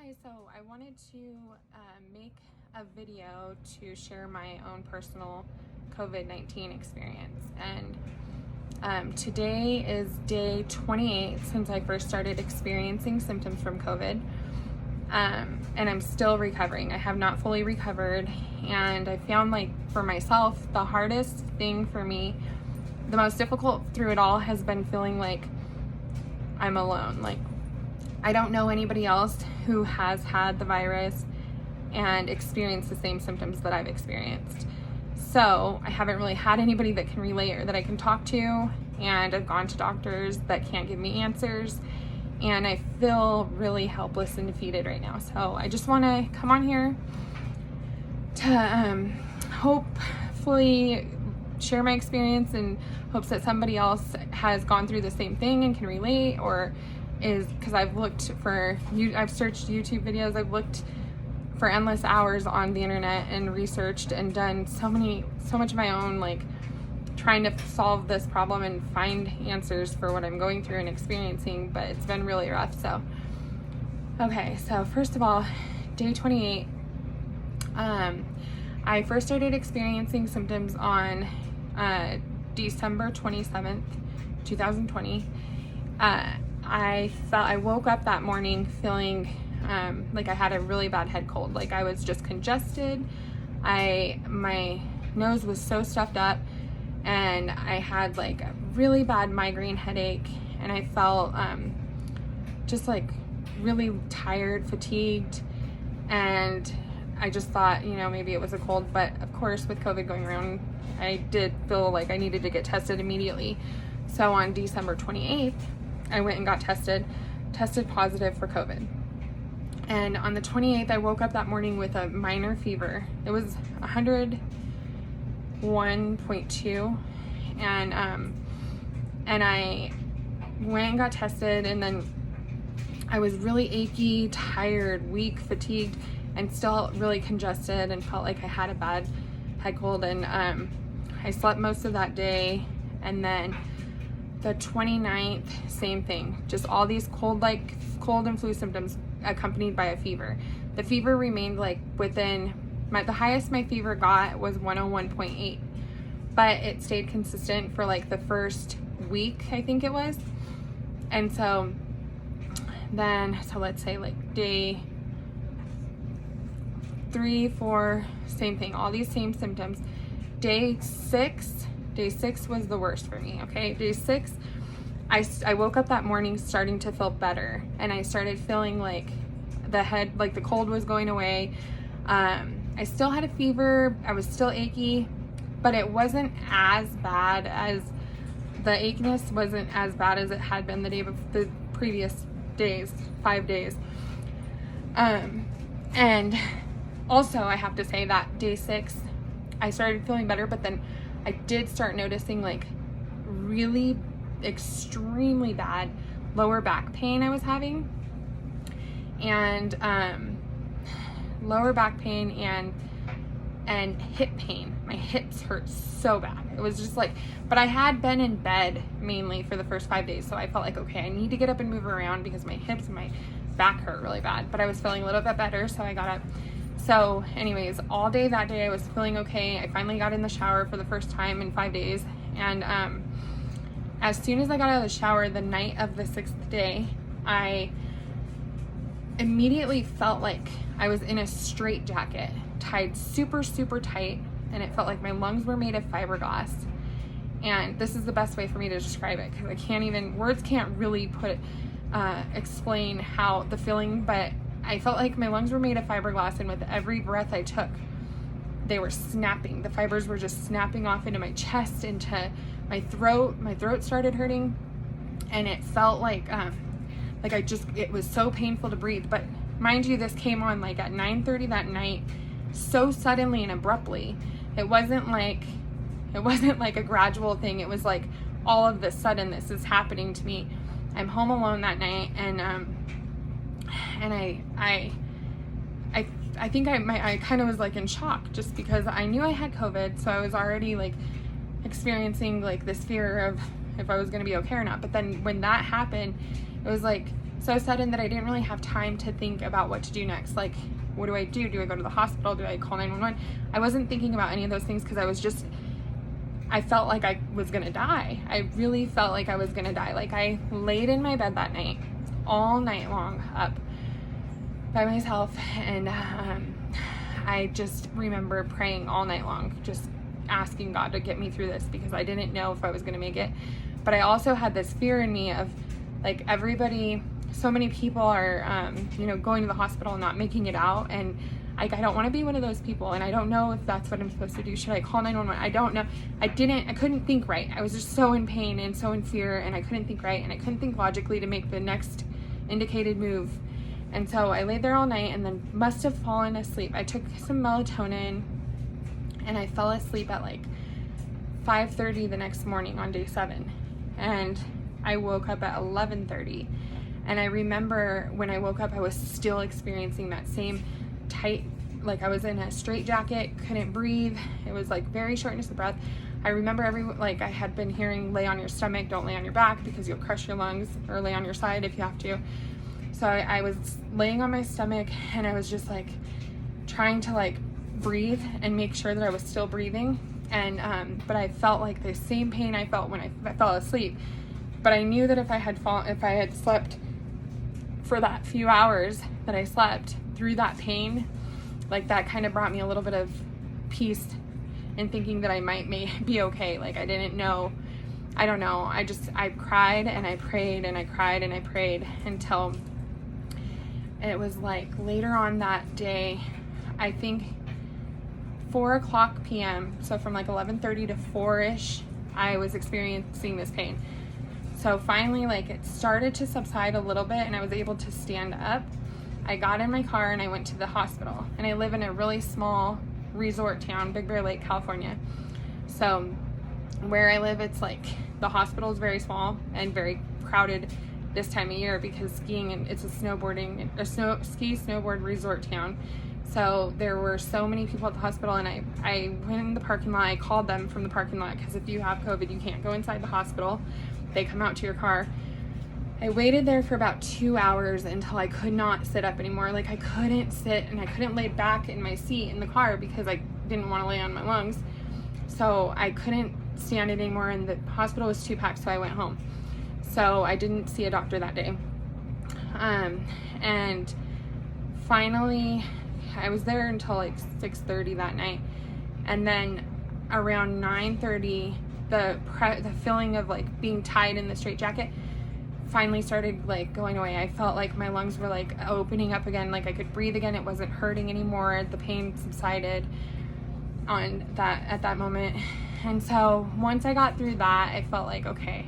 Hi, so I wanted to make a video to share my own personal COVID-19 experience. And today is day 28 since I first started experiencing symptoms from COVID. And I'm still recovering. I have not fully recovered. And I found, like, for myself, the hardest thing for me, the most difficult through it all, has been feeling like I'm alone. Like, I don't know anybody else who has had the virus and experienced the same symptoms that I've experienced. So I haven't really had anybody that can relate or that I can talk to, and I've gone to doctors that can't give me answers, and I feel really helpless and defeated right now. So I just want to come on here to hopefully share my experience in hopes that somebody else has gone through the same thing and can relate, or is, because I've searched YouTube videos, I've looked for endless hours on the internet and researched and done so much of my own, like, trying to solve this problem and find answers for what I'm going through and experiencing, but it's been really rough. So, okay, so first of all, day 28, I first started experiencing symptoms on December 27th, 2020. I woke up that morning feeling like I had a really bad head cold. Like, I was just congested. My nose was so stuffed up, and I had like a really bad migraine headache, and I felt just like really tired, fatigued, and I just thought, maybe it was a cold. But of course, with COVID going around, I did feel like I needed to get tested immediately. So on December 28th, I went and got tested positive for COVID. And on the 28th, I woke up that morning with a minor fever. It was 101.2. And I went and got tested, and then I was really achy, tired, weak, fatigued, and still really congested, and felt like I had a bad head cold. And I slept most of that day, and then the 29th, same thing. Just all these cold and flu symptoms accompanied by a fever. The fever remained like within the highest my fever got was 101.8, but it stayed consistent for like the first week, I think it was. And so let's say like day 3, 4, same thing, all these same symptoms. Day six was the worst for me, okay? Day 6, I woke up that morning starting to feel better, and I started feeling like the cold was going away. I still had a fever, I was still achy, but it wasn't as bad as, the achiness wasn't as bad as it had been the previous days, 5 days. And also I have to say that day 6, I started feeling better, but then I did start noticing like really extremely bad lower back pain I was having, and lower back pain and hip pain. My hips hurt so bad. It was just like, but I had been in bed mainly for the first 5 days, so I felt like, okay, I need to get up and move around because my hips and my back hurt really bad. But I was feeling a little bit better, so I got up. So anyways, all day that day I was feeling okay. I finally got in the shower for the first time in 5 days. And as soon as I got out of the shower the night of the 6th day, I immediately felt like I was in a straitjacket, tied super, super tight. And it felt like my lungs were made of fiberglass. And this is the best way for me to describe it, because words can't really explain how the feeling, but I felt like my lungs were made of fiberglass, and with every breath I took, they were snapping. The fibers were just snapping off into my chest, into my throat. My throat started hurting, and it felt like it was so painful to breathe. But mind you, this came on like at 9:30 that night, so suddenly and abruptly. It wasn't like a gradual thing. It was like all of a sudden this is happening to me. I'm home alone that night, and I think I kind of was like in shock, just because I knew I had COVID, so I was already like experiencing like this fear of if I was going to be okay or not. But then when that happened, it was like so sudden that I didn't really have time to think about what to do next. Like, what do I do? Do I go to the hospital? Do I call 911? I wasn't thinking about any of those things because I felt like I was gonna die. I really felt like I was gonna die. Like, I laid in my bed that night, all night long, up by myself, and I just remember praying all night long, just asking God to get me through this because I didn't know if I was gonna make it. But I also had this fear in me of, like, everybody, so many people are, going to the hospital and not making it out, and I don't want to be one of those people, and I don't know if that's what I'm supposed to do. Should I call 911? I don't know. I couldn't think right. I was just so in pain and so in fear, and I couldn't think right, and I couldn't think logically to make the next indicated move. And so I laid there all night and then must have fallen asleep. I took some melatonin and I fell asleep at like 5:30 the next morning on day 7. And I woke up at 11:30. And I remember when I woke up, I was still experiencing that same tight, like I was in a straitjacket, couldn't breathe. It was like very shortness of breath. I remember I had been hearing, lay on your stomach, don't lay on your back because you'll crush your lungs, or lay on your side if you have to. So I was laying on my stomach and I was just like trying to like breathe and make sure that I was still breathing. And but I felt like the same pain I felt when I fell asleep. But I knew that if I had slept for that few hours that I slept through that pain, like that kind of brought me a little bit of peace in thinking that I might be okay. Like, I didn't know, I don't know. I cried and I prayed and I cried and I prayed until it was like later on that day, I think 4:00 p.m. So from like 11:30 to 4-ish, I was experiencing this pain. So finally, like, it started to subside a little bit and I was able to stand up. I got in my car and I went to the hospital. And I live in a really small resort town, Big Bear Lake, California. So where I live, it's like the hospital is very small and very crowded this time of year because skiing, and it's a ski snowboard resort town. So there were so many people at the hospital, and I went in the parking lot. I called them from the parking lot because if you have COVID, you can't go inside the hospital. They come out to your car. I waited there for about 2 hours until I could not sit up anymore. Like, I couldn't sit and I couldn't lay back in my seat in the car because I didn't want to lay on my lungs. So I couldn't stand it anymore, and the hospital was too packed, so I went home. So I didn't see a doctor that day. And finally, I was there until like 6:30 that night. And then around 9:30, the feeling of like being tied in the straitjacket finally started like going away. I felt like my lungs were like opening up again, like I could breathe again. It wasn't hurting anymore. The pain subsided at that moment. And so once I got through that, I felt like, okay,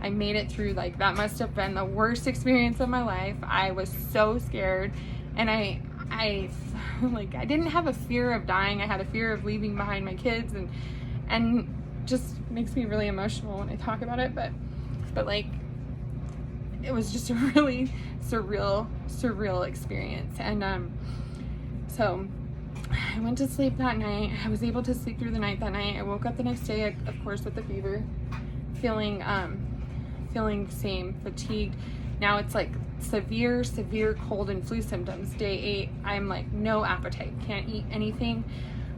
I made it through. Like, that must have been the worst experience of my life. I was so scared, and I didn't have a fear of dying. I had a fear of leaving behind my kids, and just makes me really emotional when I talk about it. But like, it was just a really surreal experience. And so I went to sleep that night. I was able to sleep through the night that night. I woke up the next day, of course, with the fever, feeling the same, fatigued. Now it's like severe cold and flu symptoms. Day 8, I'm like no appetite, can't eat anything.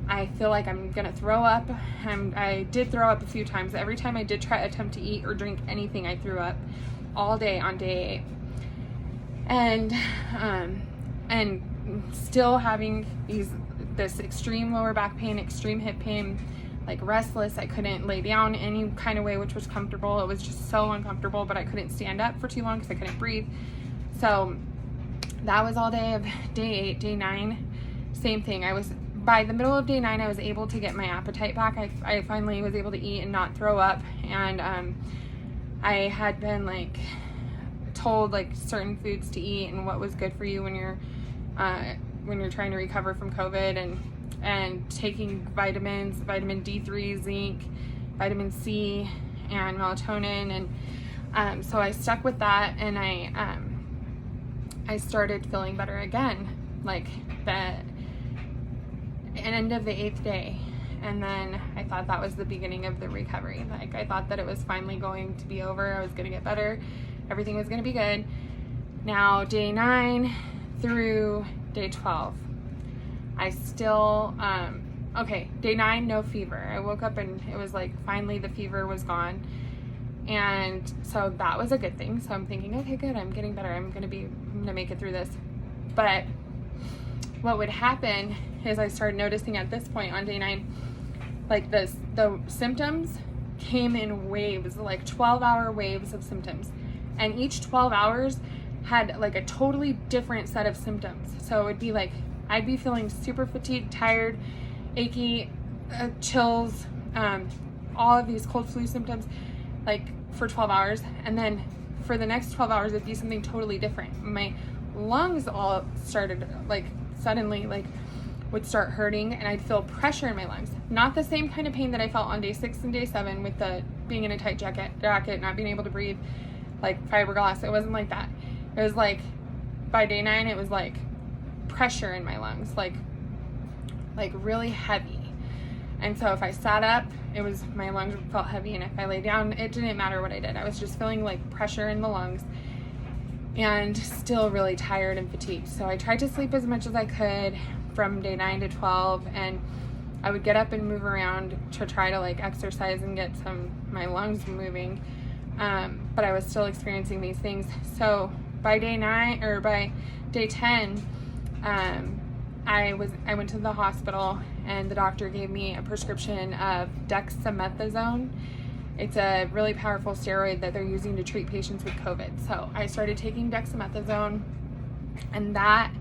I feel like I'm gonna throw up. I did throw up a few times. Every time I did attempt to eat or drink anything, I threw up all day on day 8. And still having this extreme lower back pain, extreme hip pain, like restless. I couldn't lay down any kind of way which was comfortable. It was just so uncomfortable, but I couldn't stand up for too long because I couldn't breathe. So that was all day of day 8. Day 9, same thing. By the middle of day 9, I was able to get my appetite back. I finally was able to eat and not throw up. And I had been like told like certain foods to eat and what was good for you when you're trying to recover from COVID, and taking vitamins, vitamin D3, zinc, vitamin C, and melatonin. And so I stuck with that, and I started feeling better again, like the end of the 8th day. And then I thought that was the beginning of the recovery. Like, I thought that it was finally going to be over. I was going to get better. Everything was going to be good. Now, day 9 through day 12, I still, okay, day 9, no fever. I woke up and it was like, finally the fever was gone. And so that was a good thing. So I'm thinking, okay, good, I'm getting better. I'm gonna make it through this. But what would happen is I started noticing at this point on day 9, like the symptoms came in waves, like 12-hour waves of symptoms. And each 12 hours had like a totally different set of symptoms. So it would be like, I'd be feeling super fatigued, tired, achy, chills, all of these cold flu symptoms, like for 12 hours. And then for the next 12 hours, it'd be something totally different. My lungs all started like suddenly like would start hurting, and I'd feel pressure in my lungs. Not the same kind of pain that I felt on day 6 and day 7 with the being in a tight jacket, not being able to breathe, like fiberglass. It wasn't like that. It was like by day 9, it was like pressure in my lungs, like really heavy. And so if I sat up, it was, my lungs felt heavy, and if I lay down, it didn't matter what I did. I was just feeling like pressure in the lungs and still really tired and fatigued. So I tried to sleep as much as I could from day 9 to 12, and I would get up and move around to try to like exercise and get my lungs moving. But I was still experiencing these things. So by day 9 or by day 10, I went to the hospital, and the doctor gave me a prescription of dexamethasone. It's a really powerful steroid that they're using to treat patients with COVID. So I started taking dexamethasone, and that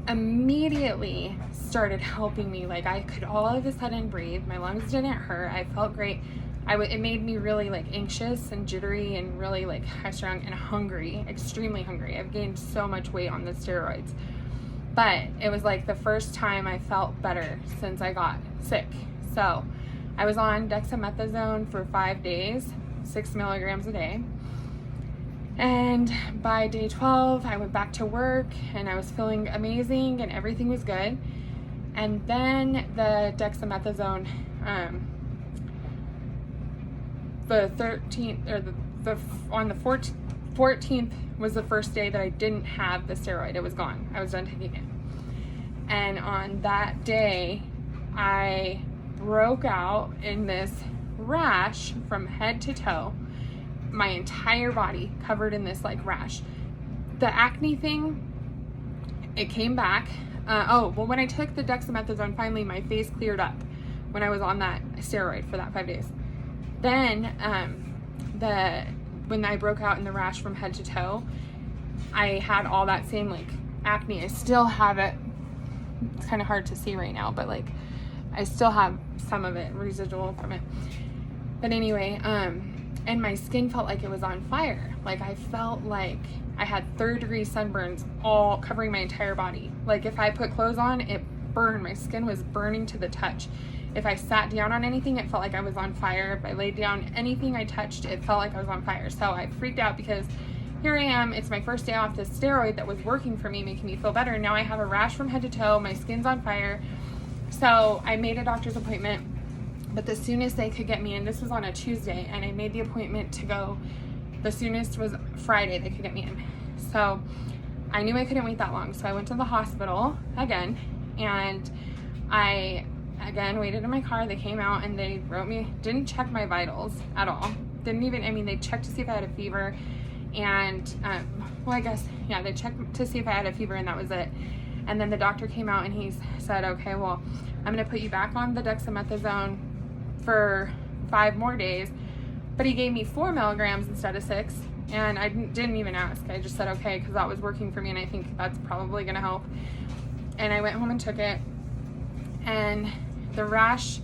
immediately started helping me. Like I could all of a sudden breathe. My lungs didn't hurt. I felt great. It made me really like anxious and jittery and really like high strung and hungry, extremely hungry. I've gained so much weight on the steroids. But it was like the first time I felt better since I got sick. So I was on dexamethasone for 5 days, 6 milligrams a day. And by day 12, I went back to work, and I was feeling amazing and everything was good. And then the dexamethasone, the 13th or on the 14th was the first day that I didn't have the steroid. It was gone. I was done taking it. And on that day, I broke out in this rash from head to toe, my entire body covered in this like rash. The acne thing, it came back. When I took the dexamethasone, finally my face cleared up when I was on that steroid for that 5 days. Then when I broke out in the rash from head to toe, I had all that same like acne. I still have it. It's kind of hard to see right now, but like I still have some of it residual from it. But anyway, and my skin felt like it was on fire. Like I felt like I had 3rd-degree sunburns all covering my entire body. Like if I put clothes on, it burned. My skin was burning to the touch. If I sat down on anything, it felt like I was on fire. If I laid down, anything I touched, it felt like I was on fire. So I freaked out because here I am, it's my first day off this steroid that was working for me, making me feel better. Now I have a rash from head to toe, my skin's on fire. So I made a doctor's appointment, but the soonest they could get me in, this was on a Tuesday, and I made the appointment to go, the soonest was Friday they could get me in. So I knew I couldn't wait that long. So I went to the hospital again, and I again waited in my car. They came out and they wrote me, didn't check my vitals at all. They checked to see if I had a fever, and they checked to see if I had a fever, and that was it. And then the doctor came out and he said, okay, well, I'm gonna put you back on the dexamethasone for 5 more days. But he gave me 4 milligrams instead of 6, and I didn't even ask. I just said okay, because that was working for me, and I think that's probably gonna help. And I went home and took it, and the rash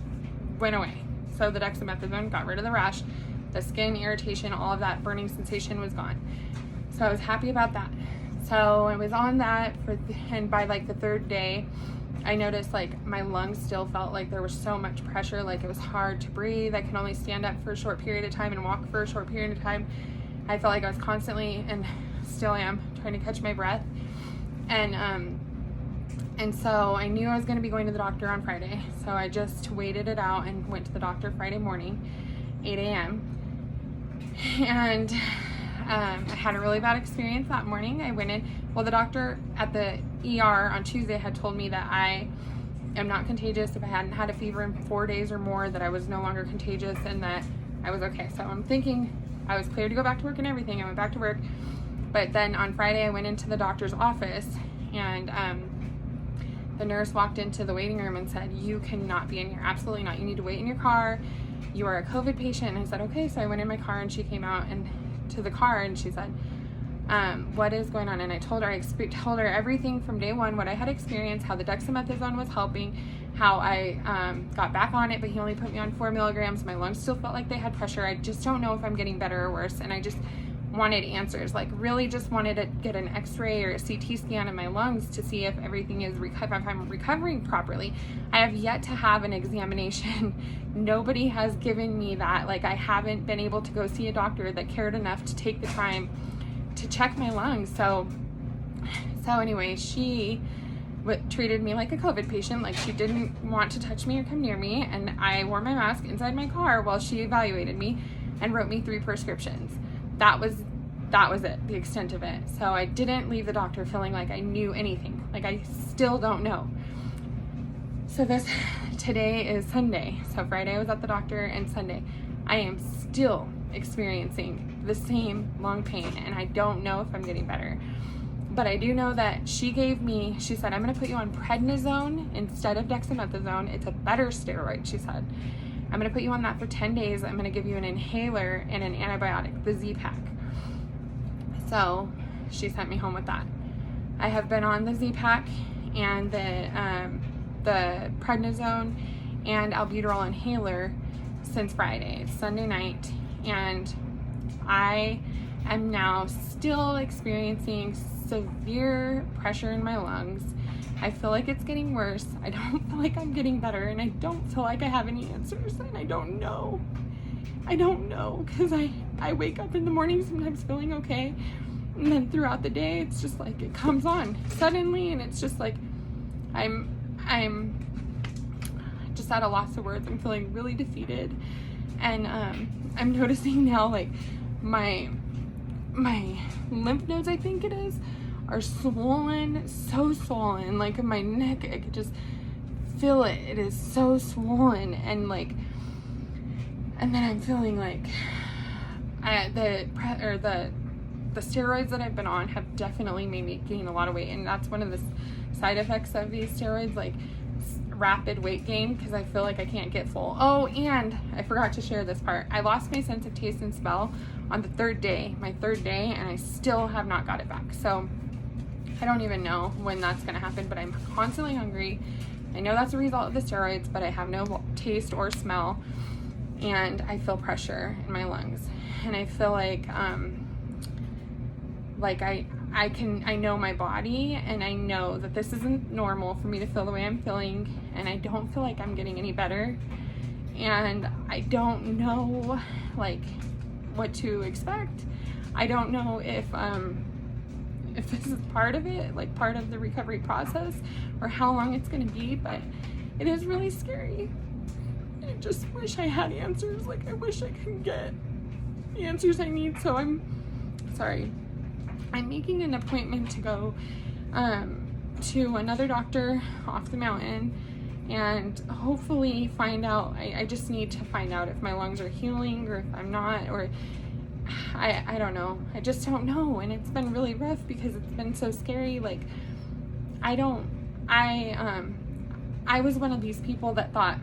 went away. So the dexamethasone got rid of the rash, the skin irritation, all of that burning sensation was gone. So I was happy about that. So I was on that and by like the 3rd day, I noticed like my lungs still felt like there was so much pressure, like it was hard to breathe. I could only stand up for a short period of time and walk for a short period of time. I felt like I was constantly, and still am, trying to catch my breath. And so I knew I was going to be going to the doctor on Friday. So I just waited it out and went to the doctor Friday morning, 8 a.m. And I had a really bad experience that morning. I went in, well, the doctor at the ER on Tuesday had told me that I am not contagious if I hadn't had a fever in 4 days or more, that I was no longer contagious and that I was okay. So I'm thinking I was cleared to go back to work and everything. I went back to work. But then on Friday, I went into the doctor's office, and the nurse walked into the waiting room and said, "You cannot be in here. Absolutely not. You need to wait in your car. You are a COVID patient." And I said, "Okay." So I went in my car, and she came out and to the car, and she said, "What is going on?" And I told her everything from day one, what I had experienced, how the dexamethasone was helping, how I got back on it, but he only put me on 4 milligrams. My lungs still felt like they had pressure. I just don't know if I'm getting better or worse. And I just wanted answers, like really just wanted to get an x-ray or a CT scan of my lungs to see if everything is if I'm recovering properly. I have yet to have an examination. Nobody has given me that. Like, I haven't been able to go see a doctor that cared enough to take the time to check my lungs. So anyway, she treated me like a COVID patient. Like, she didn't want to touch me or come near me, and I wore my mask inside my car while she evaluated me and wrote me 3 prescriptions. That was it, the extent of it. So I didn't leave the doctor feeling like I knew anything. Like, I still don't know. So today is Sunday. So Friday I was at the doctor, and Sunday I am still experiencing the same lung pain, and I don't know if I'm getting better. But I do know that she said, "I'm gonna put you on prednisone instead of dexamethasone. It's a better steroid," she said. "I'm gonna put you on that for 10 days. I'm gonna give you an inhaler and an antibiotic, the Z-Pak." So she sent me home with that. I have been on the Z-Pak and the prednisone and albuterol inhaler since Friday. It's Sunday night, and I am now still experiencing severe pressure in my lungs. I feel like it's getting worse. I don't feel like I'm getting better, and I don't feel like I have any answers, and I don't know. Because I wake up in the morning sometimes feeling okay, and then throughout the day it's just like it comes on suddenly, and it's just like I'm just at a loss of words. I'm feeling really defeated, and I'm noticing now, like, my lymph nodes, I think it is, are swollen, so swollen. Like, in my neck, I could just feel it. It is so swollen, and then I'm feeling like the steroids that I've been on have definitely made me gain a lot of weight, and that's one of the side effects of these steroids, like rapid weight gain, because I feel like I can't get full. Oh, and I forgot to share this part. I lost my sense of taste and smell on the my third day, and I still have not got it back. So I don't even know when that's going to happen, but I'm constantly hungry. I know that's a result of the steroids, but I have no taste or smell, and I feel pressure in my lungs, and I feel like I know my body, and I know that this isn't normal for me to feel the way I'm feeling, and I don't feel like I'm getting any better, and I don't know like what to expect. I don't know if this is part of it, like part of the recovery process, or how long it's going to be, but it is really scary. I just wish I had answers. Like, I wish I could get the answers I need. So I'm making an appointment to go to another doctor off the mountain, and hopefully find out. I just need to find out if my lungs are healing or if I'm not, or I don't know. I just don't know, and it's been really rough because it's been so scary. Like, I was one of these people that thought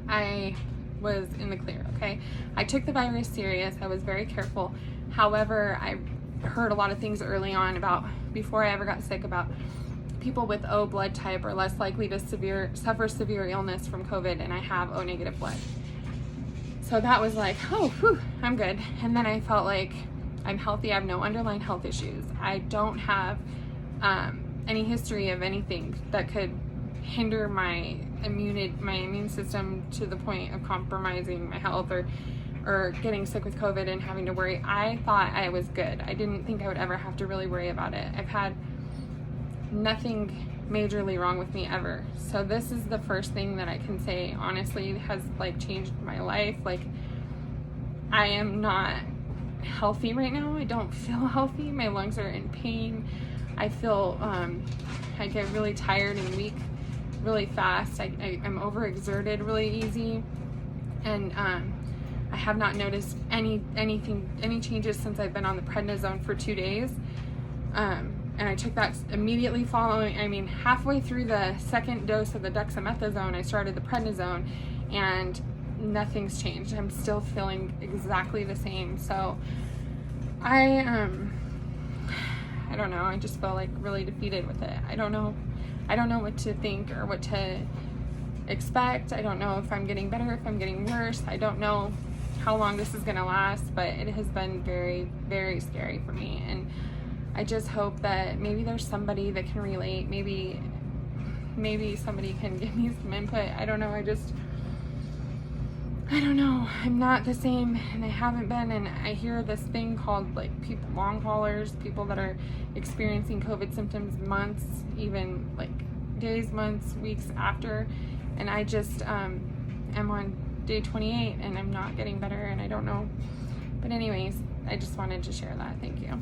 I was in the clear, okay? I took the virus serious. I was very careful. However, I heard a lot of things early on before I ever got sick, about people with O blood type are less likely to suffer severe illness from COVID, and I have O negative blood. So that was like, oh, whew, I'm good. And then I felt like I'm healthy. I have no underlying health issues. I don't have any history of anything that could hinder my immune system to the point of compromising my health or getting sick with COVID and having to worry. I thought I was good. I didn't think I would ever have to really worry about it. I've had nothing majorly wrong with me ever. So this is the first thing that I can say honestly has like changed my life. Like, I am not healthy right now. I don't feel healthy. My lungs are in pain. I feel, I get really tired and weak really fast. I'm overexerted really easy. And I have not noticed any changes since I've been on the prednisone for 2 days. And I took that immediately following, halfway through the second dose of the dexamethasone, I started the prednisone, and nothing's changed. I'm still feeling exactly the same. So I don't know. I just feel like really defeated with it. I don't know what to think or what to expect. I don't know if I'm getting better, if I'm getting worse. I don't know how long this is gonna last, but it has been very, very scary for me. And I just hope that maybe there's somebody that can relate. Maybe somebody can give me some input. I don't know. I don't know. I'm not the same, and I haven't been. And I hear this thing called like people, long haulers, people that are experiencing COVID symptoms months, even like days, months, weeks after. And I just am on day 28, and I'm not getting better, and I don't know. But anyways, I just wanted to share that. Thank you.